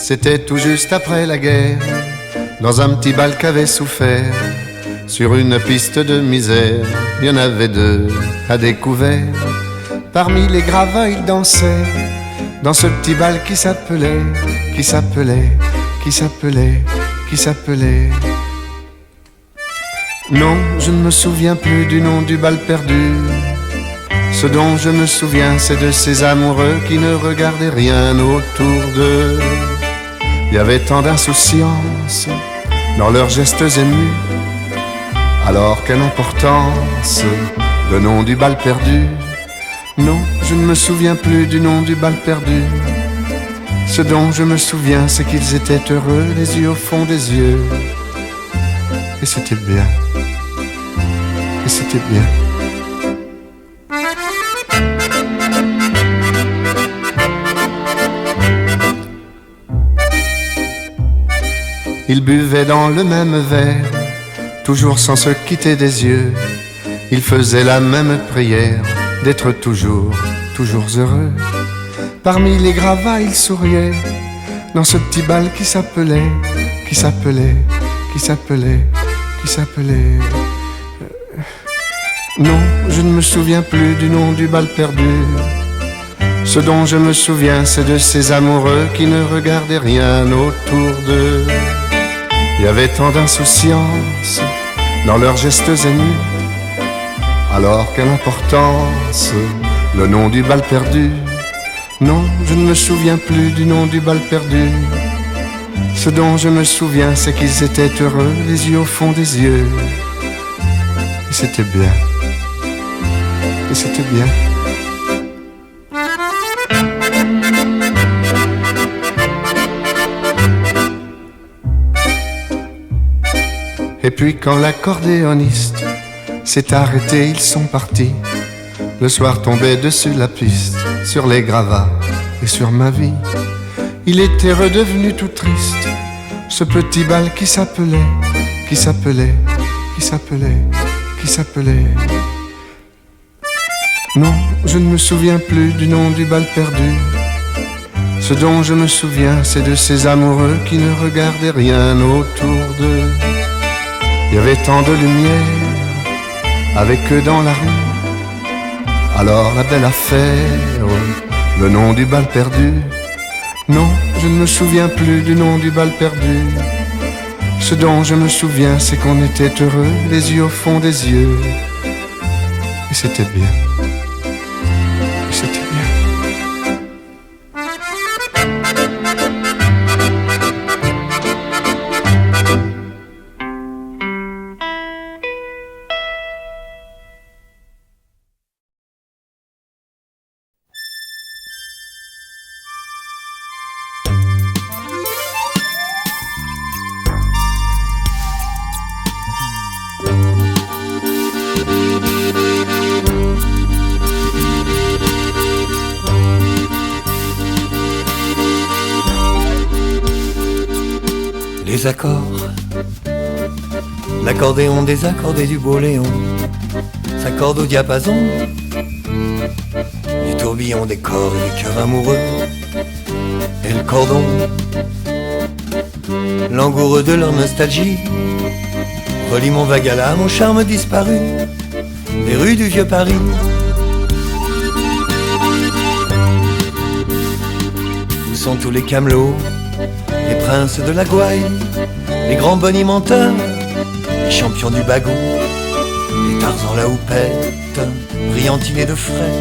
c'était tout juste après la guerre, dans un petit bal qu'avait souffert. Sur une piste de misère, il y en avait deux à découvert. Parmi les gravats, ils dansaient dans ce petit bal qui s'appelait Non, je ne me souviens plus du nom du bal perdu. Ce dont je me souviens, c'est de ces amoureux qui ne regardaient rien autour d'eux. Il y avait tant d'insouciance dans leurs gestes émus. Alors quelle importance, le nom du bal perdu. Non, je ne me souviens plus du nom du bal perdu. Ce dont je me souviens, c'est qu'ils étaient heureux, les yeux au fond des yeux. Et c'était bien. Et c'était bien. Ils buvaient dans le même verre, toujours sans se quitter des yeux. Ils faisaient la même prière, d'être toujours heureux. Parmi les gravats, ils souriaient, dans ce petit bal qui s'appelait Non, je ne me souviens plus du nom du bal perdu. Ce dont je me souviens, c'est de ces amoureux qui ne regardaient rien autour d'eux. Il y avait tant d'insouciance dans leurs gestes émus. Alors quelle importance, le nom du bal perdu. Non, je ne me souviens plus du nom du bal perdu. Ce dont je me souviens, c'est qu'ils étaient heureux, les yeux au fond des yeux. Et c'était bien. Et c'était bien. Et puis quand l'accordéoniste s'est arrêté, ils sont partis. Le soir tombait dessus la piste, sur les gravats et sur ma vie. Il était redevenu tout triste, ce petit bal qui s'appelait Non, je ne me souviens plus du nom du bal perdu. Ce dont je me souviens, c'est de ces amoureux qui ne regardaient rien autour d'eux. Il y avait tant de lumière avec eux dans la rue. Alors la belle affaire, le nom du bal perdu. Non, je ne me souviens plus du nom du bal perdu. Ce dont je me souviens, c'est qu'on était heureux, les yeux au fond des yeux. Et c'était bien. Et c'était bien. Les accords, l'accordéon désaccordé du beau Léon s'accorde au diapason du tourbillon des corps et des cœurs amoureux. Et le cordon, langoureux de leur nostalgie, relie mon vague à l'âme au charme disparu des rues du vieux Paris. Où sont tous les camelots, les princes de la gouaille, les grands bonimenteurs, les champions du bagot, les Tarzans la houppette, brillantinés de frais,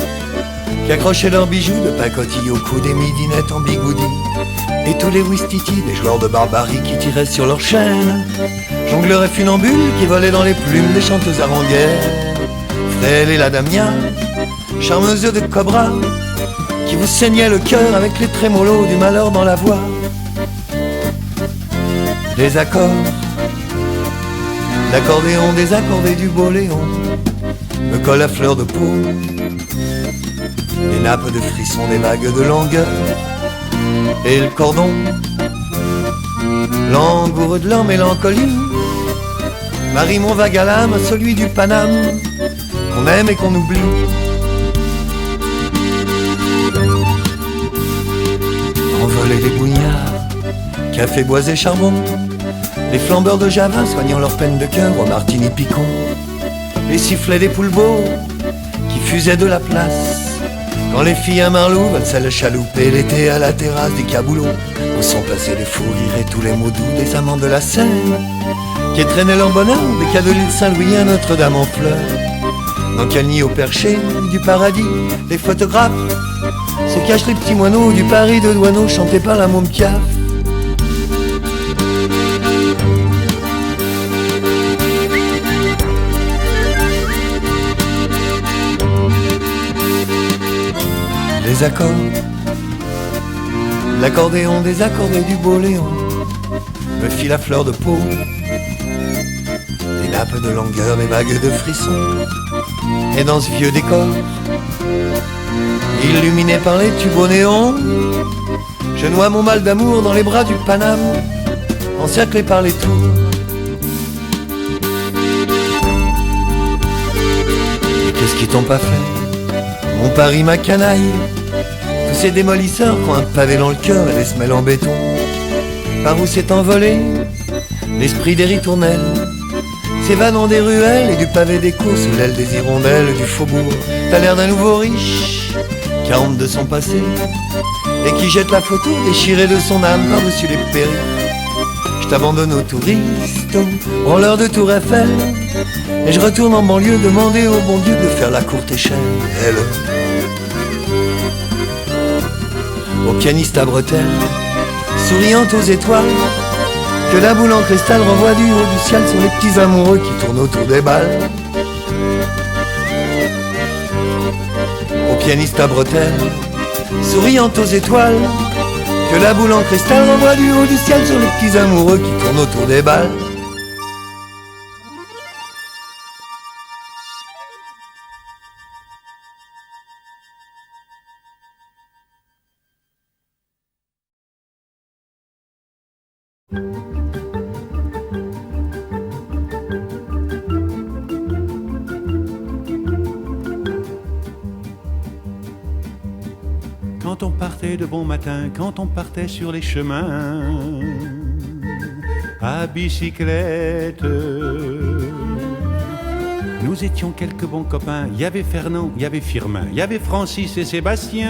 qui accrochaient leurs bijoux de pacotille au cou, des midinettes en bigoudi, et tous les ouistiti, des joueurs de barbarie qui tiraient sur leurs chaînes, jongleurs et funambules qui volaient dans les plumes des chanteuses arondières, frêles et la damia, charmeuses de cobra, qui vous saignaient le cœur avec les trémolos du malheur dans la voix. Des accords, l'accordéon désaccordé du beau Léon me colle à fleur de peau, des nappes de frissons, des vagues de langueur, et le cordon, langoureux de leur mélancolie, marie mon vague à l'âme à celui du Paname, qu'on aime et qu'on oublie. Envoler les bouillards, café boisé charbon, les flambeurs de Java soignant leur peine de cœur au martini picon, les sifflets des poulbeaux qui fusaient de la place. Quand les filles à Marlou valsaient le chalouper l'été à la terrasse des caboulots, où sont passés les fous rires et tous les mots doux des amants de la Seine, qui traînaient leur bonheur des cadeaux de l'île Saint-Louis à Notre-Dame en fleurs. Dans quel nid au perché du paradis, les photographes se cachent les petits moineaux du Paris de Douaneau chanté par la môme Piaf. Les accords, l'accordéon désaccordé du beau Léon me fit la fleur de peau, des nappes de longueur, des vagues de frissons. Et dans ce vieux décor, illuminé par les tubes au néon, je noie mon mal d'amour dans les bras du Paname, encerclé par les tours. Et qu'est-ce qu'ils t'ont pas fait, mon Paris, ma canaille? Tous ces démolisseurs qui ont un pavé dans le cœur et des semelles en béton. Par où s'est envolé l'esprit des ritournelles, s'évanant des ruelles et du pavé des cours sous l'aile des hirondelles du faubourg. T'as l'air d'un nouveau riche qui a honte de son passé et qui jette la photo déchirée de son âme par-dessus les périls. Je t'abandonne aux touristes, aux branleurs de Tour Eiffel, et je retourne en banlieue demander au bon Dieu de faire la courte échelle. Au pianiste à bretelles, souriant aux étoiles, que la boule en cristal renvoie du haut du ciel sur les petits amoureux qui tournent autour des balles. Au pianiste à bretelles, souriant aux étoiles, que la boule en cristal renvoie du haut du ciel sur les petits amoureux qui tournent autour des balles. Quand on partait de bon matin, quand on partait sur les chemins à bicyclette, nous étions quelques bons copains. Il y avait Fernand, il y avait Firmin, il y avait Francis et Sébastien,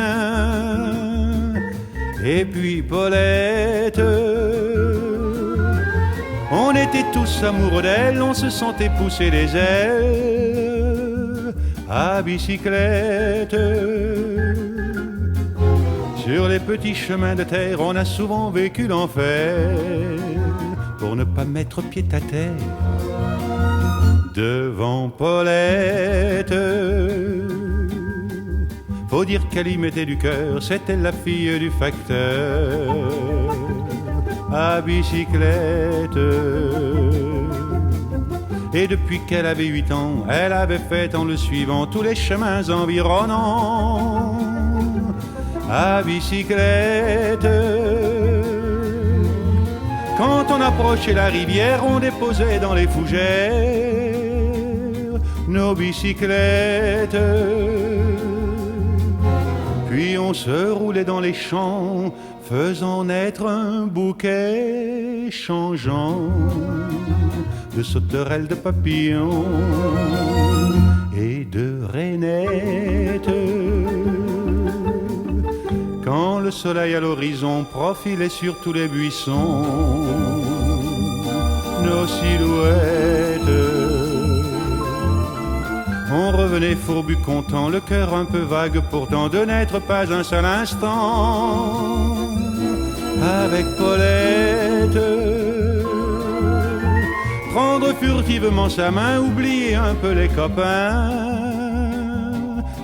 et puis Paulette. On était tous amoureux d'elle, on se sentait pousser les ailes à bicyclette. Sur les petits chemins de terre, on a souvent vécu l'enfer pour ne pas mettre pied à terre devant Paulette. Faut dire qu'elle y mettait du cœur, c'était la fille du facteur à bicyclette. Et depuis qu'elle avait 8 ans, elle avait fait en le suivant tous les chemins environnants à bicyclette. Quand on approchait la rivière, on déposait dans les fougères nos bicyclettes. Puis on se roulait dans les champs, faisant naître un bouquet changeant de sauterelles, de papillons et de rainettes. Quand le soleil à l'horizon profilait sur tous les buissons nos silhouettes, on revenait fourbu content, le cœur un peu vague pourtant de n'être pas un seul instant avec Paulette. Prendre furtivement sa main, oublier un peu les copains,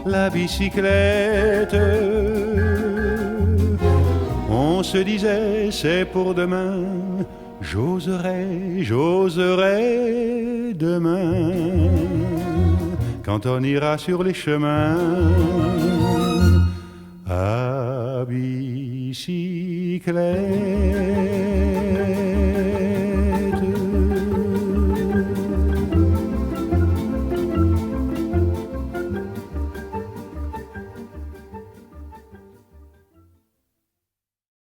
la bicyclette. On se disait c'est pour demain, j'oserai demain, quand on ira sur les chemins